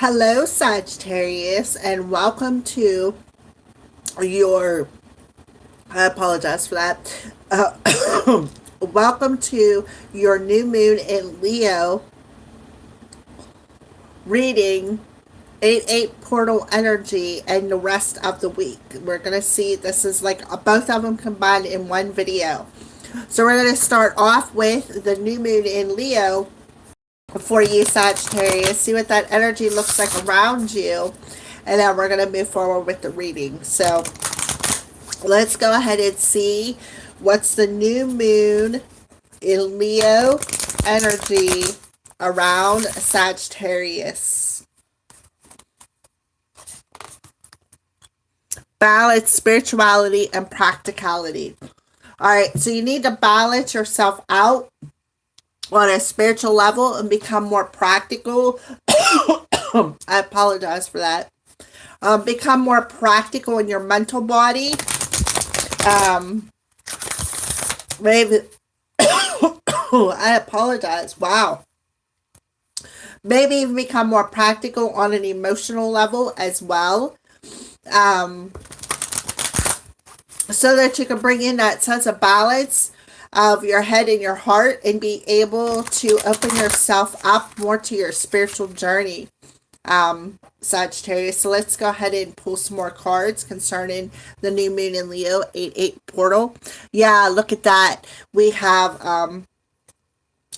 Hello, Sagittarius, and welcome to your. I apologize for that. Welcome to your new moon in Leo reading 8-8 portal energy and the rest of the week. We're going to see this is like both of them combined in one video. So, we're going to start off with the new moon in Leo for you, Sagittarius. See what that energy looks like around you, and then we're going to move forward with the reading. So let's go ahead and see what's the new moon in Leo energy around Sagittarius. Balance, spirituality, and practicality. All right, so you need to balance yourself out on a spiritual level and become more practical. I apologize for that. Become more practical in your mental body. Maybe I apologize. Wow. Maybe even become more practical on an emotional level as well. So that you can bring in that sense of balance of your head and your heart and be able to open yourself up more to your spiritual journey, Sagittarius. So let's go ahead and pull some more cards concerning the new moon in Leo 8-8 portal. Yeah, look at that. We have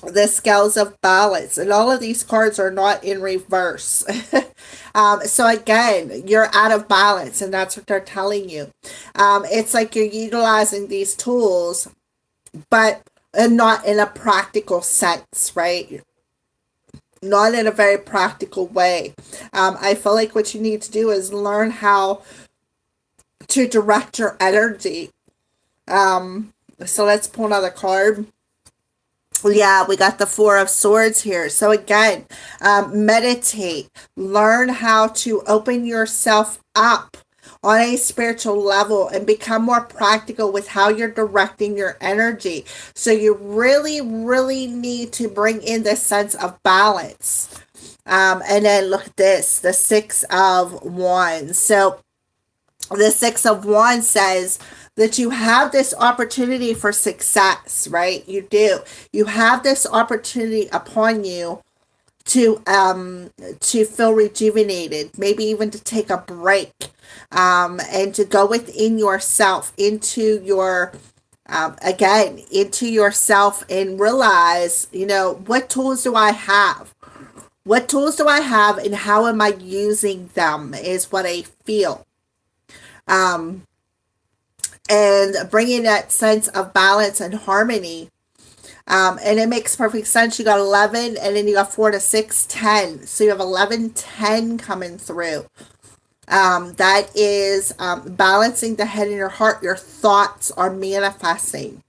the scales of balance, and all of these cards are not in reverse. So again, you're out of balance, and that's what they're telling you. It's like you're utilizing these tools, but not in a practical sense, right? Not in a very practical way. I feel like what you need to do is learn how to direct your energy. So let's pull another card. Yeah, we got the Four of Swords here. So again, meditate. Learn how to open yourself up on a spiritual level and become more practical with how you're directing your energy. So you really, really need to bring in this sense of balance. And then look at this, the Six of Wands. So the Six of Wands says that you have this opportunity for success, right? You do. You have this opportunity upon you to feel rejuvenated, maybe even to take a break, and to go within yourself, into your into yourself, and realize, what tools do I have? What tools do I have, and how am I using them is what I feel. And bringing that sense of balance and harmony. And it makes perfect sense. You got 11, and then you got 4 to 6, 10. So you have 11, 10 coming through. That is balancing the head and your heart. Your thoughts are manifesting.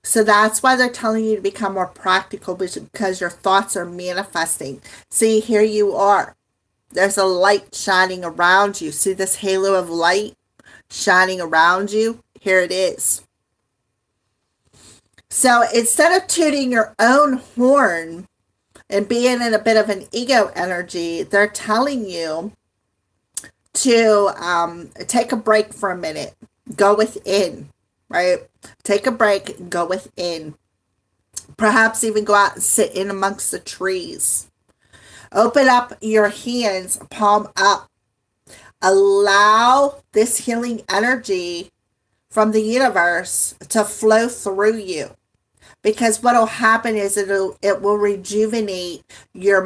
So that's why they're telling you to become more practical, because your thoughts are manifesting. See, here you are. There's a light shining around you. See this halo of light shining around you? Here it is. So instead of tooting your own horn and being in a bit of an ego energy, they're telling you to take a break for a minute. Go within, right? Take a break, go within. Perhaps even go out and sit in amongst the trees. Open up your hands, palm up. Allow this healing energy from the universe to flow through you, because what will happen is it will rejuvenate your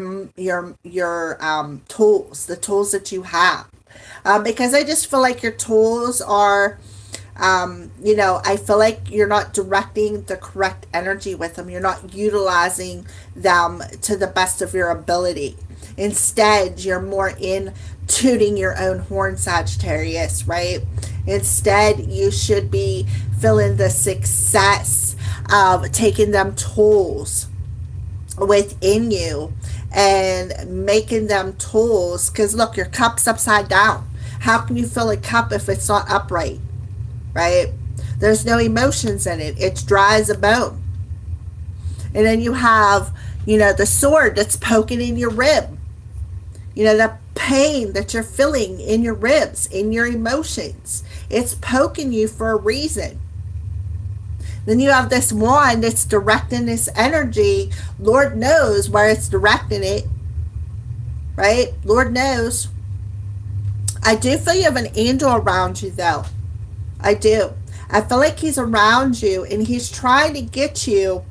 tools, the tools that you have, because I just feel like your tools are I feel like you're not directing the correct energy with them. You're not utilizing them to the best of your ability. Instead, you're more in tooting your own horn, Sagittarius, right? Instead, you should be feeling the success of taking them tools within you and making them tools. Because look, your cup's upside down. How can you fill a cup if it's not upright, right? There's no emotions in it. It's dry as a bone. And then you have, the sword that's poking in your rib. You know, the pain that you're feeling in your ribs, in your emotions. It's poking you for a reason. Then you have this wand that's directing this energy. Lord knows where it's directing it, right? Lord knows. I do feel you have an angel around you, though. I do. I feel like he's around you and he's trying to get you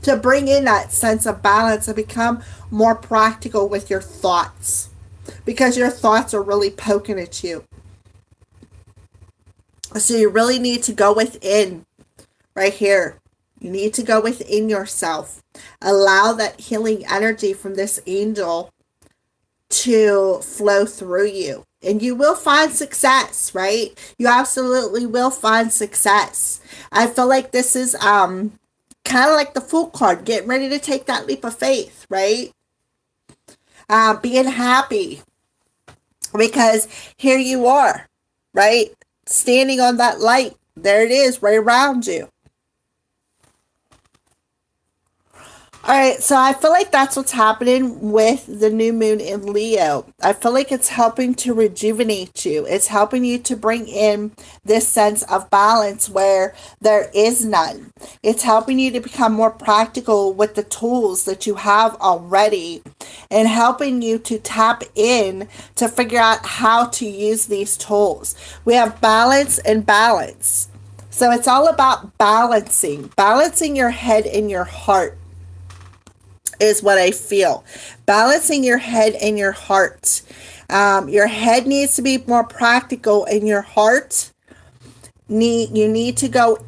to bring in that sense of balance and become more practical with your thoughts, because your thoughts are really poking at you. So you really need to go within right here. You need to go within yourself. Allow that healing energy from this angel to flow through you. And you will find success, right? You absolutely will find success. I feel like this is kind of like the Fool card, getting ready to take that leap of faith, right? Being happy, because here you are, right? Standing on that light. There it is, right around you. All right, so I feel like that's what's happening with the new moon in Leo. I feel like it's helping to rejuvenate you. It's helping you to bring in this sense of balance where there is none. It's helping you to become more practical with the tools that you have already, and helping you to tap in to figure out how to use these tools. We have balance and balance. So it's all about balancing your head and your heart. Is what I feel. Balancing your head and your heart. Your head needs to be more practical, and your heart you need to go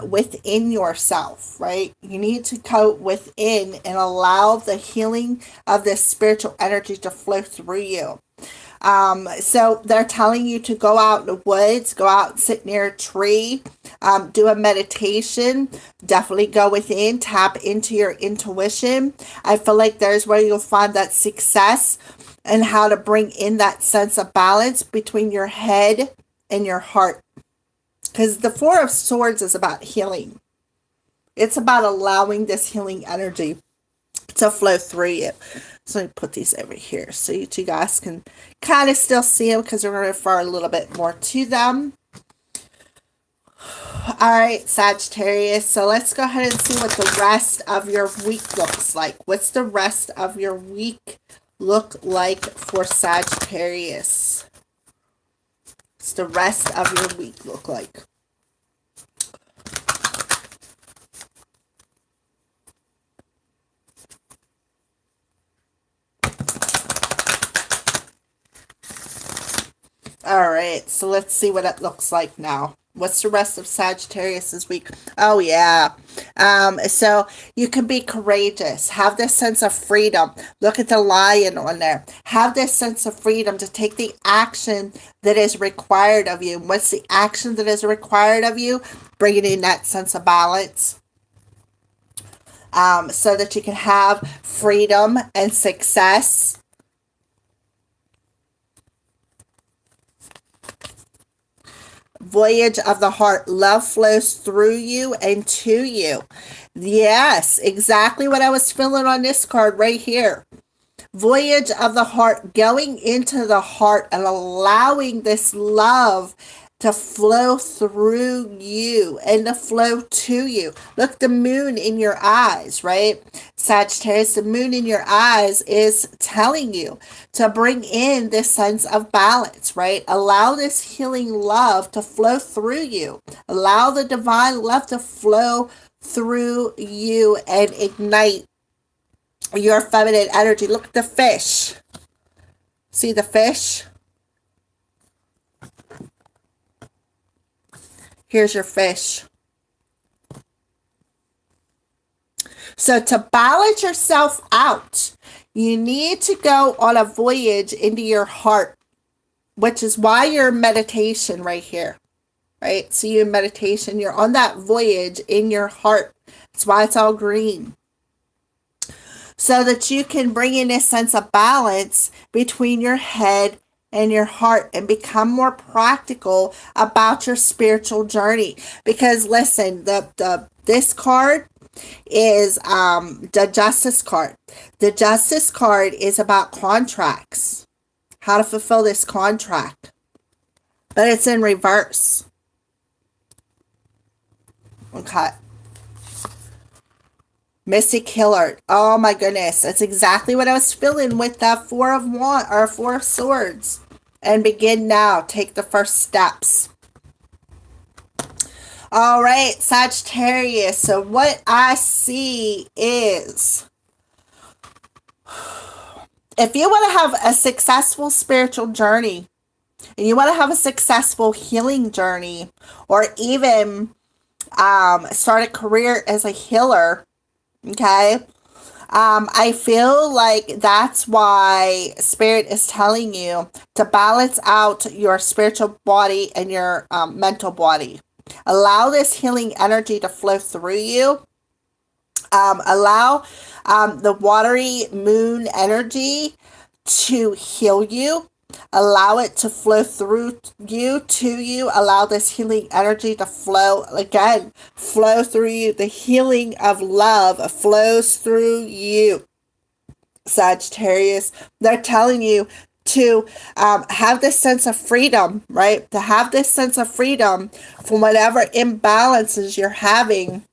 within yourself, right? You need to go within and allow the healing of this spiritual energy to flow through you. So they're telling you to go out in the woods, go out and sit near a tree, do a meditation, definitely go within, tap into your intuition. I feel like there's where you'll find that success and how to bring in that sense of balance between your head and your heart. Because the Four of Swords is about healing. It's about allowing this healing energy to flow through you. So let me put these over here so you two guys can kind of still see them, because we're going to refer a little bit more to them. All right, Sagittarius. So let's go ahead and see what the rest of your week looks like. What's the rest of your week look like for Sagittarius? What's the rest of your week look like? All right, so let's see what it looks like now. What's the rest of Sagittarius this week? Oh, yeah. So you can be courageous. Have this sense of freedom. Look at the lion on there. Have this sense of freedom to take the action that is required of you. What's the action that is required of you? Bringing in that sense of balance. So that you can have freedom and success. Voyage of the heart. Love flows through you and to you. Yes, exactly what I was feeling on this card right here. Voyage of the heart. Going into the heart and allowing this love to flow through you and to flow to you. Look, the moon in your eyes, right? Sagittarius, the moon in your eyes is telling you to bring in this sense of balance, right? Allow this healing love to flow through you. Allow the divine love to flow through you and ignite your feminine energy. Look at the fish. See the fish? Here's your fish. So to balance yourself out, you need to go on a voyage into your heart, which is why you're in meditation right here, right? So you're in meditation, you're on that voyage in your heart. That's why it's all green. So that you can bring in a sense of balance between your head and your heart and become more practical about your spiritual journey. Because listen, this card is the Justice card. The Justice card is about contracts, how to fulfill this contract, but it's in reverse. Okay. Mystic Healer. Oh my goodness. That's exactly what I was feeling with that Four of Swords. And begin now. Take the first steps. All right, Sagittarius. So what I see is, if you want to have a successful spiritual journey, and you want to have a successful healing journey, or even start a career as a healer, okay, I feel like that's why Spirit is telling you to balance out your spiritual body and your mental body. Allow this healing energy to flow through you. Allow the watery moon energy to heal you. Allow it to flow through you, to you. Allow this healing energy to flow, again, flow through you. The healing of love flows through you, Sagittarius. They're telling you to have this sense of freedom, right? To have this sense of freedom from whatever imbalances you're having.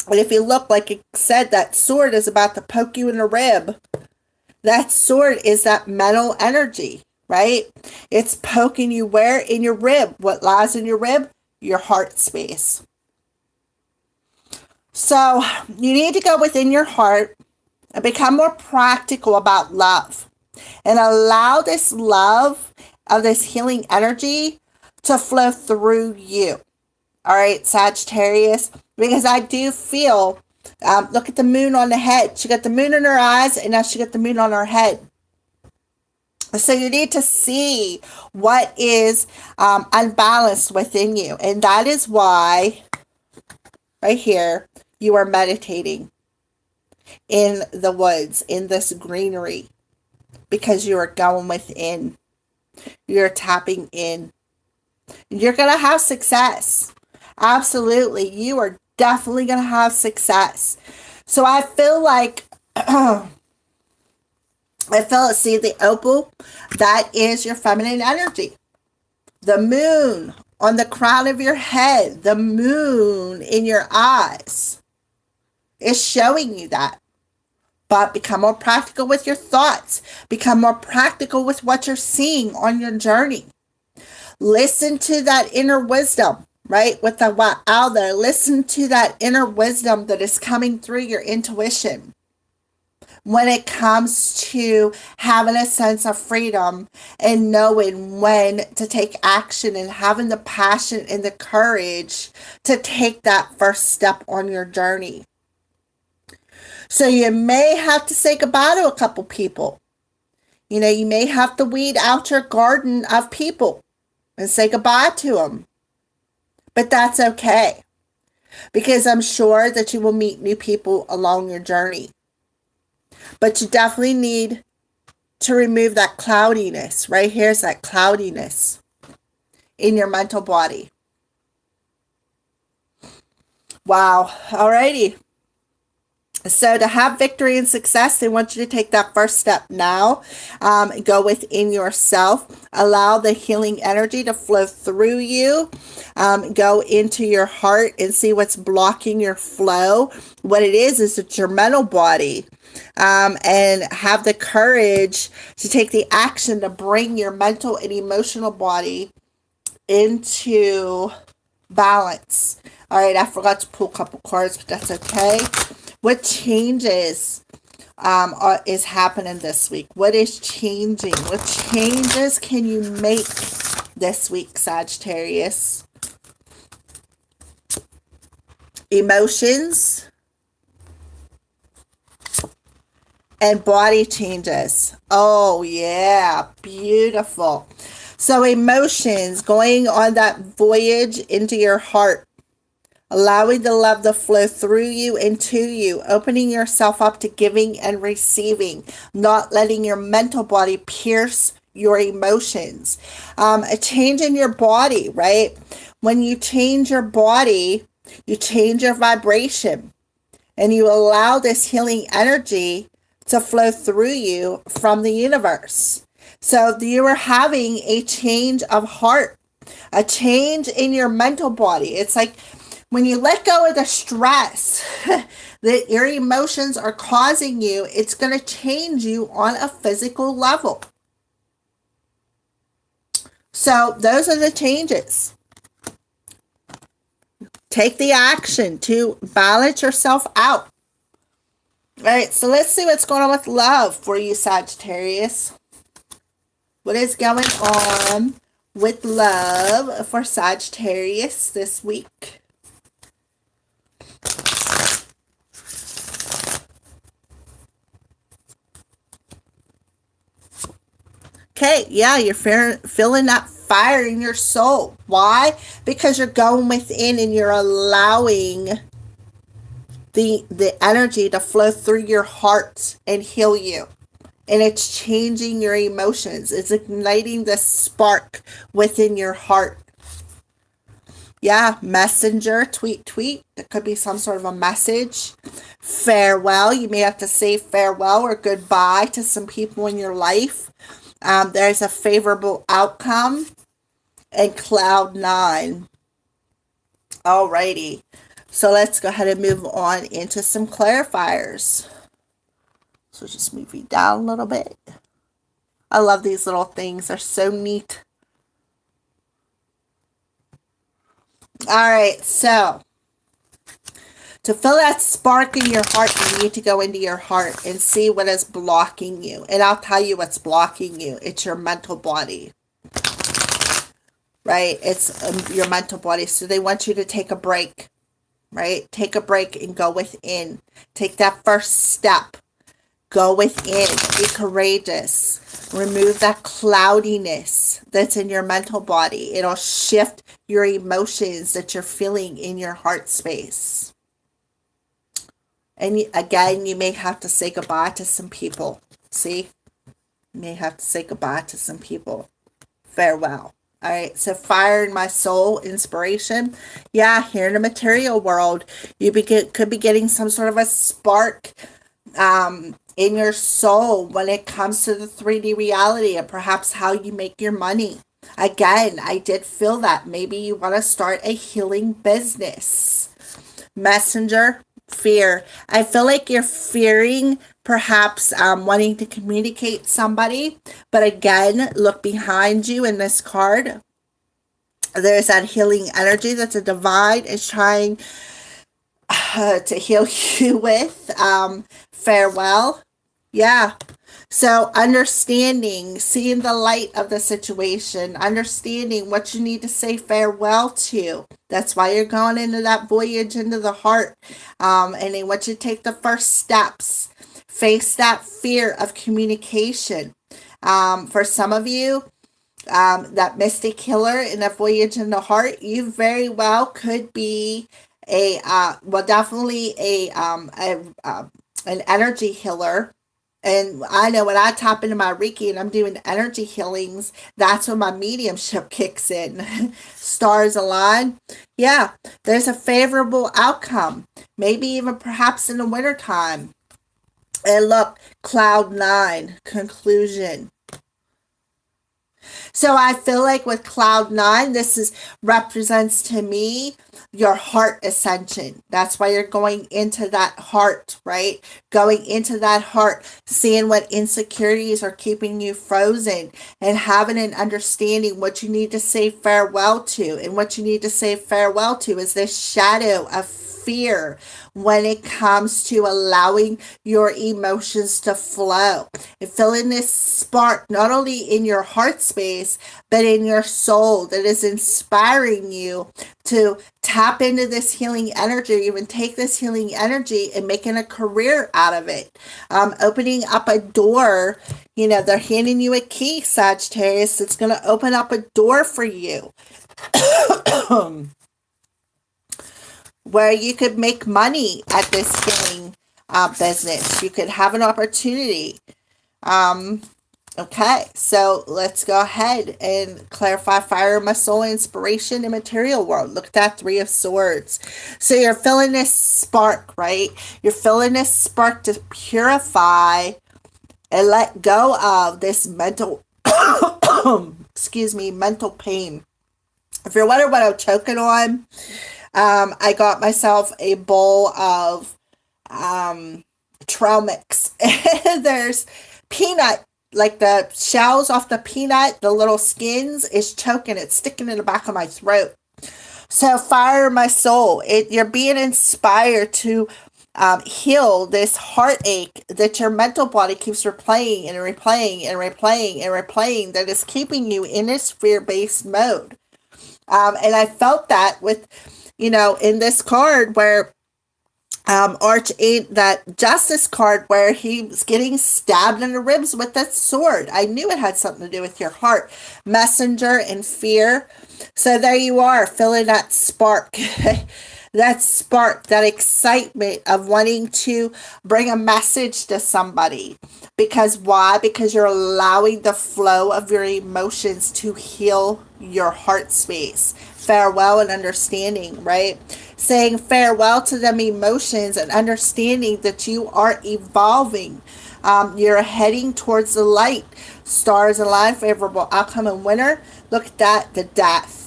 And if you look, like it said, that sword is about to poke you in the rib. That sword is that mental energy, right? It's poking you where? In your rib. What lies in your rib? Your heart space. So you need to go within your heart and become more practical about love. And allow this love of this healing energy to flow through you. All right, Sagittarius. Because I do feel, look at the moon on the head. She got the moon in her eyes, and now she got the moon on her head. So you need to see what is unbalanced within you. And that is why, right here, you are meditating in the woods, in this greenery. Because you are going within. You're tapping in. You're going to have success. Absolutely. You are definitely going to have success. So I feel like, see the opal, that is your feminine energy. The moon on the crown of your head, the moon in your eyes is showing you that. But become more practical with your thoughts. Become more practical with what you're seeing on your journey. Listen to that inner wisdom, right? With the what out there. Listen to that inner wisdom that is coming through your intuition. When it comes to having a sense of freedom and knowing when to take action and having the passion and the courage to take that first step on your journey. So you may have to say goodbye to a couple people. You know, you may have to weed out your garden of people and say goodbye to them. But that's okay. Because I'm sure that you will meet new people along your journey. But you definitely need to remove that cloudiness. Right here's that cloudiness in your mental body. Wow. Alrighty. So to have victory and success, they want you to take that first step now. Go within yourself. Allow the healing energy to flow through you. Go into your heart and see what's blocking your flow. What it is it's your mental body. And have the courage to take the action to bring your mental and emotional body into balance. All right, I forgot to pull a couple cards, but that's okay. What changes is happening this week? What is changing? What changes can you make this week, Sagittarius? Emotions and body changes. Oh, yeah. Beautiful. So emotions, going on that voyage into your heart. Allowing the love to flow through you and to you. Opening yourself up to giving and receiving. Not letting your mental body pierce your emotions. A change in your body, right? When you change your body, you change your vibration. and you allow this healing energy to flow through you from the universe. So you are having a change of heart, a change in your mental body. It's like when you let go of the stress that your emotions are causing you, it's going to change you on a physical level. So those are the changes. Take the action to balance yourself out. All right, so let's see what's going on with love for you, Sagittarius. What is going on with love for Sagittarius this week? Okay, yeah, you're feeling that fire in your soul. Why? Because you're going within and you're allowing the energy to flow through your heart and heal you. And it's changing your emotions. It's igniting the spark within your heart. Yeah, messenger, tweet. It could be some sort of a message. Farewell. You may have to say farewell or goodbye to some people in your life. There's a favorable outcome. And cloud 9. Alrighty. So let's go ahead and move on into some clarifiers. So just move you down a little bit. I love these little things. They're so neat. Alright, so to feel that spark in your heart, you need to go into your heart and see what is blocking you. And I'll tell you what's blocking you. It's your mental body. Right? It's your mental body. So they want you to take a break. Right? Take a break and go within. Take that first step. Go within. Be courageous. Remove that cloudiness that's in your mental body. It'll shift your emotions that you're feeling in your heart space. And again, you may have to say goodbye to some people. See? You may have to say goodbye to some people. Farewell. All right, so fire in my soul, inspiration. Yeah, here in the material world, you could be getting some sort of a spark in your soul when it comes to the 3D reality and perhaps how you make your money. Again, I did feel that. Maybe you want to start a healing business. Messenger, fear. I feel like you're fearing perhaps wanting to communicate somebody. But again, look behind you in this card. There's that healing energy that the divine is trying to heal you with. Farewell. Yeah. So understanding, seeing the light of the situation, understanding what you need to say farewell to. That's why you're going into that voyage into the heart. And they want you to take the first steps. Face that fear of communication. For some of you, that mystic healer in that voyage in the heart, you very well could be definitely an energy healer. And I know when I tap into my Reiki and I'm doing energy healings, that's when my mediumship kicks in. Stars align. Yeah, there's a favorable outcome. Maybe even perhaps in the wintertime. And look, cloud 9, conclusion. So I feel like with cloud 9, this represents to me your heart ascension. That's why you're going into that heart, right? Going into that heart, seeing what insecurities are keeping you frozen and having an understanding what you need to say farewell to. And what you need to say farewell to is this shadow of fear when it comes to allowing your emotions to flow and feeling this spark not only in your heart space but in your soul that is inspiring you to tap into this healing energy, even take this healing energy and making a career out of it. Opening up a door, they're handing you a key, Sagittarius. It's going to open up a door for you. Where you could make money at this healing business. You could have an opportunity. Okay, so let's go ahead and clarify fire in my soul, inspiration, and material world. Look at that Three of Swords. So you're feeling this spark, right? You're feeling this spark to purify and let go of this mental, excuse me, mental pain. If you're wondering what I'm choking on, I got myself a bowl of trail mix. There's peanut, like the shells off the peanut, the little skins is choking. It's sticking in the back of my throat. So fire my soul. You're being inspired to heal this heartache that your mental body keeps replaying and replaying and replaying and replaying, that is keeping you in this fear-based mode. And I felt that with, in this card where that Justice card, where he was getting stabbed in the ribs with that sword. I knew it had something to do with your heart. Messenger and fear. So there you are, feeling that spark. That spark, that excitement of wanting to bring a message to somebody. Because why? Because you're allowing the flow of your emotions to heal your heart space. Farewell and understanding, right? Saying farewell to them emotions and understanding that you are evolving. You're heading towards the light. Stars align, favorable outcome and winner. Look at that, the death.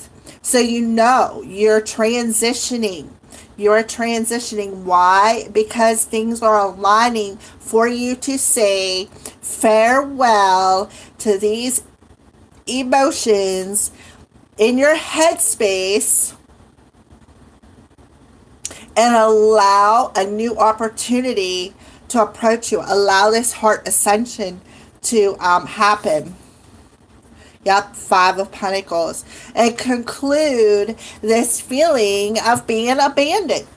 So you're transitioning. You're transitioning. Why? Because things are aligning for you to say farewell to these emotions in your headspace and allow a new opportunity to approach you. Allow this heart ascension to happen. Yep, Five of Pentacles. And conclude this feeling of being abandoned.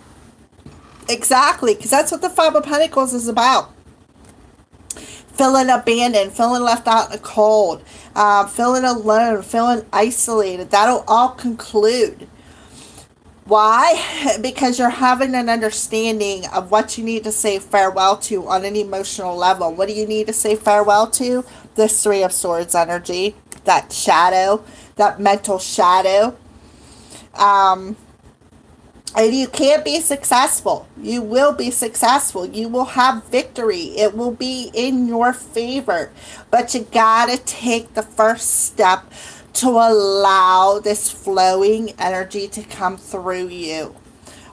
Exactly, because that's what the Five of Pentacles is about. Feeling abandoned, feeling left out in the cold, feeling alone, feeling isolated. That'll all conclude. Why? Because you're having an understanding of what you need to say farewell to on an emotional level. What do you need to say farewell to? This Three of Swords energy. That shadow, that mental shadow. And you can't be successful. You will be successful. You will have victory. It will be in your favor. But you gotta take the first step to allow this flowing energy to come through you.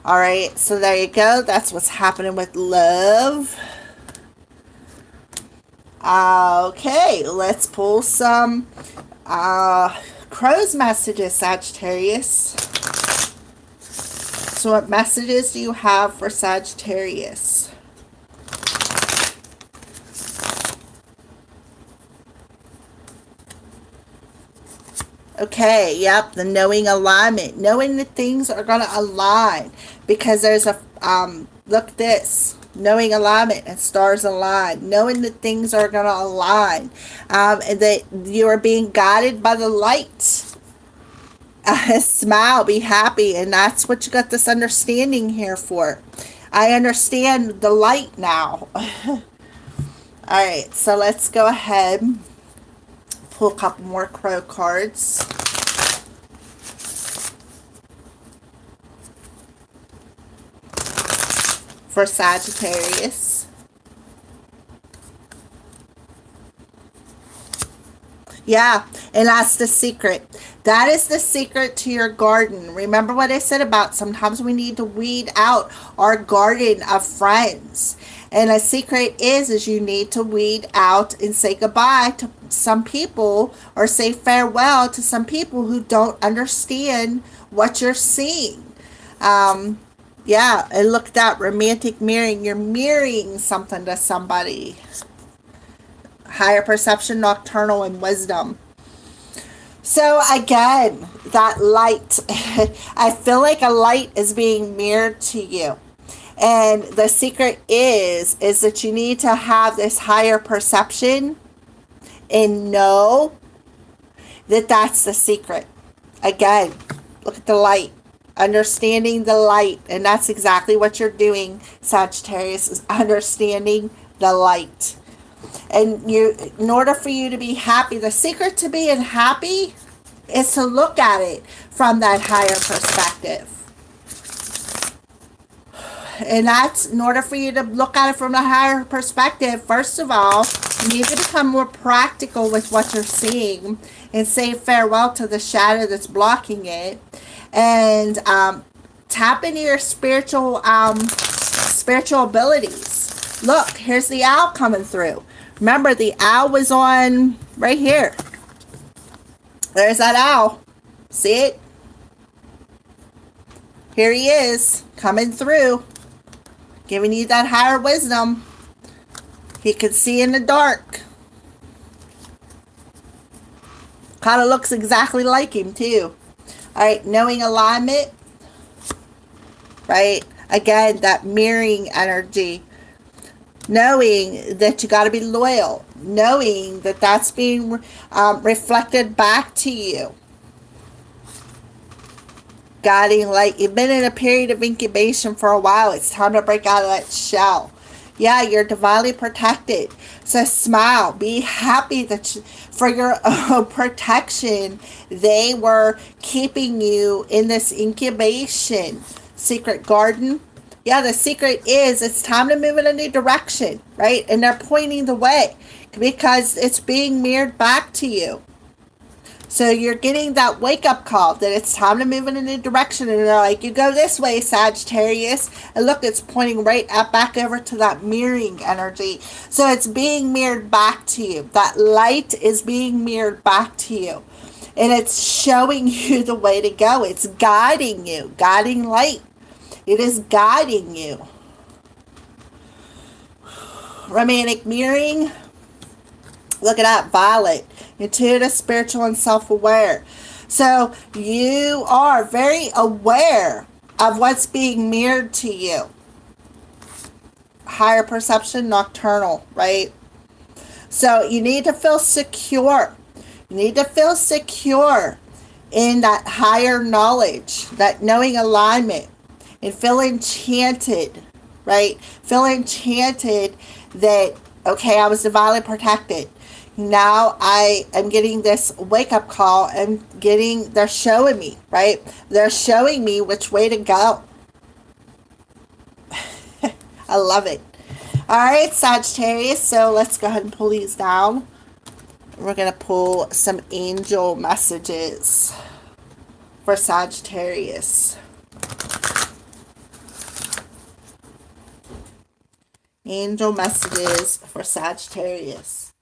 All right, so there you go. That's what's happening with love. Okay, let's pull some crow's messages, Sagittarius. So what messages do you have for Sagittarius? Okay, yep, the knowing alignment. Knowing that things are going to align. Because there's a, look at this. Knowing alignment and stars align. Knowing that things are going to align. And that you are being guided by the light. Smile, be happy. And that's what you got this understanding here for. I understand the light now. Alright, so let's go ahead. Pull a couple more crow cards. For Sagittarius. Yeah, and that's the secret. That is the secret to your garden. Remember what I said about sometimes we need to weed out our garden of friends. And a secret is you need to weed out and say goodbye to some people, or say farewell to some people who don't understand what you're seeing. Yeah, and look at that romantic mirroring. You're mirroring something to somebody. Higher perception, nocturnal, and wisdom. So again, that light. I feel like a light is being mirrored to you. And the secret is that you need to have this higher perception and know that that's the secret. Again, look at the light. Understanding the light. And that's exactly what you're doing, Sagittarius, is understanding the light. And in order for you to be happy, the secret to being happy is to look at it from that higher perspective. And that's, in order for you to look at it from a higher perspective, first of all, you need to become more practical with what you're seeing and say farewell to the shadow that's blocking it. And tap into your spiritual abilities. Look, here's the owl coming through. Remember, the owl was on right here. There's that owl. See it? Here he is, coming through, giving you that higher wisdom. He can see in the dark. Kind of looks exactly like him, too. All right, knowing alignment. Right? Again, that mirroring energy. Knowing that you got to be loyal. Knowing that that's being reflected back to you. Guiding light. You've been in a period of incubation for a while. It's time to break out of that shell. Yeah, you're divinely protected. So smile. Be happy that for your own protection, they were keeping you in this incubation. Secret garden. Yeah, the secret is it's time to move in a new direction, right? And they're pointing the way because it's being mirrored back to you. So you're getting that wake-up call that it's time to move in a new direction. And they're like, you go this way, Sagittarius. And look, it's pointing right back over to that mirroring energy. So it's being mirrored back to you. That light is being mirrored back to you. And it's showing you the way to go. It's guiding you. Guiding light. It is guiding you. Romantic mirroring. Look at that, violet. Intuitive, spiritual, and self-aware. So you are very aware of what's being mirrored to you. Higher perception, nocturnal, right? So you need to feel secure. You need to feel secure in that higher knowledge, that knowing alignment, and feel enchanted, right? Feel enchanted that, okay, I was divinely protected. Now I am getting this wake-up call and they're showing me, right? They're showing me which way to go. I love it. All right, Sagittarius. So let's go ahead and pull these down. We're going to pull some angel messages for Sagittarius. Angel messages for Sagittarius.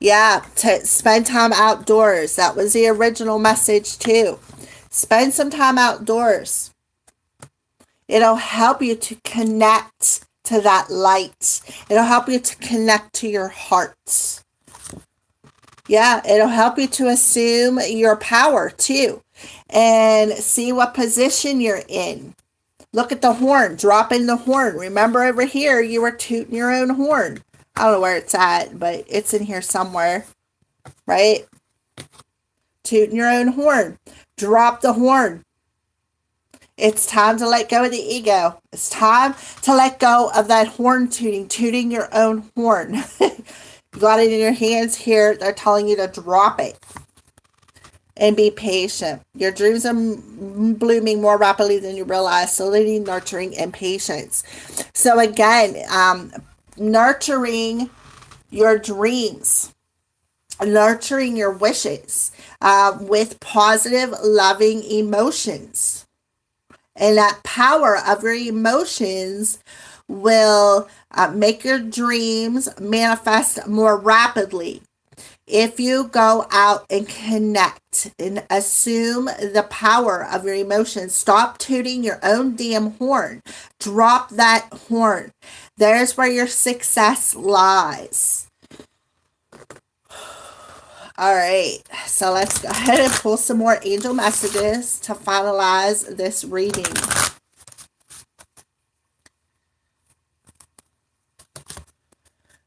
Yeah, to spend time outdoors. That was the original message too. Spend some time outdoors. It'll help you to connect to that light. It'll help you to connect to your heart. Yeah, it'll help you to assume your power too. And see what position you're in. Look at the horn. Drop in the horn. Remember over here, you were tooting your own horn. I don't know where it's at, but it's in here somewhere. Right? Tooting your own horn. Drop the horn. It's time to let go of the ego. It's time to let go of that horn tooting your own horn. You got it in your hands here. They're telling you to drop it. And be patient. Your dreams are blooming more rapidly than you realize. So they need nurturing and patience. So again, nurturing your dreams. Nurturing your wishes with positive, loving emotions. And that power of your emotions will make your dreams manifest more rapidly. If you go out and connect and assume the power of your emotions, stop tooting your own damn horn. Drop that horn. There's where your success lies. All right, so let's go ahead and pull some more angel messages to finalize this reading.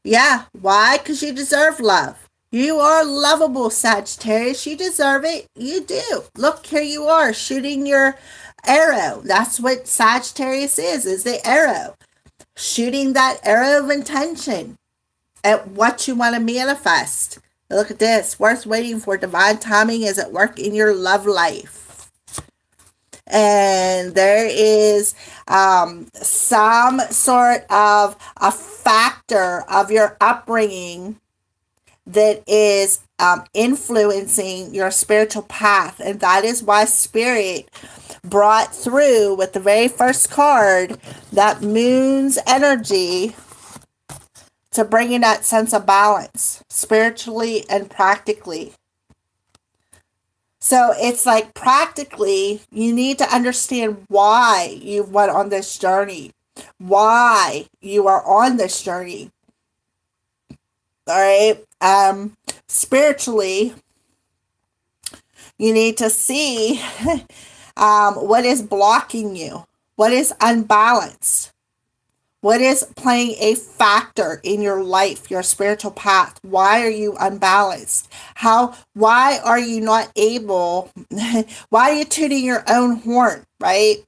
Yeah, why? Because you deserve love. You are lovable, Sagittarius. You deserve it. You do. Look, here you are shooting your arrow. That's what Sagittarius is the arrow. Shooting that arrow of intention at what you want to manifest. Look at this. Worth waiting for. Divine timing is at work in your love life. And there is some sort of a factor of your upbringing that is influencing your spiritual path. And that is why Spirit brought through with the very first card that moon's energy to bring in that sense of balance spiritually and practically. So it's like practically you need to understand why you went on this journey, why you are on this journey. All right. Spiritually, you need to see what is blocking you, what is unbalanced, what is playing a factor in your life, your spiritual path. Why are you unbalanced? Why are you not able, why are you tooting your own horn, right?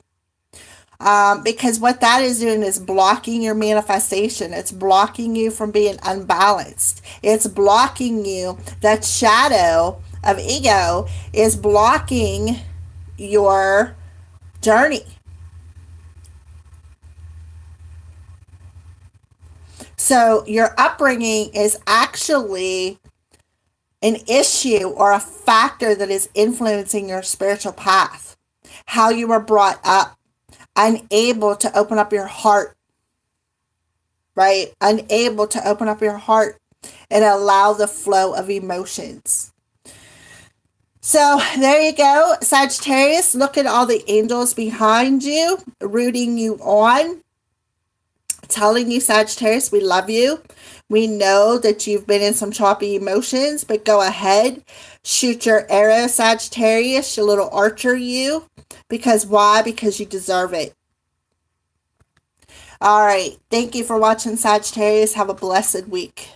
Because what that is doing is blocking your manifestation. It's blocking you from being unbalanced. It's blocking you. That shadow of ego is blocking your journey. So your upbringing is actually an issue or a factor that is influencing your spiritual path. How you were brought up. Unable to open up your heart, right? Unable to open up your heart and allow the flow of emotions. So there you go, Sagittarius. Look at all the angels behind you, rooting you on, telling you, Sagittarius, we love you. We know that you've been in some choppy emotions, but go ahead, shoot your arrow, Sagittarius, your little archer you. Because why? Because you deserve it. All right. Thank you for watching, Sagittarius. Have a blessed week.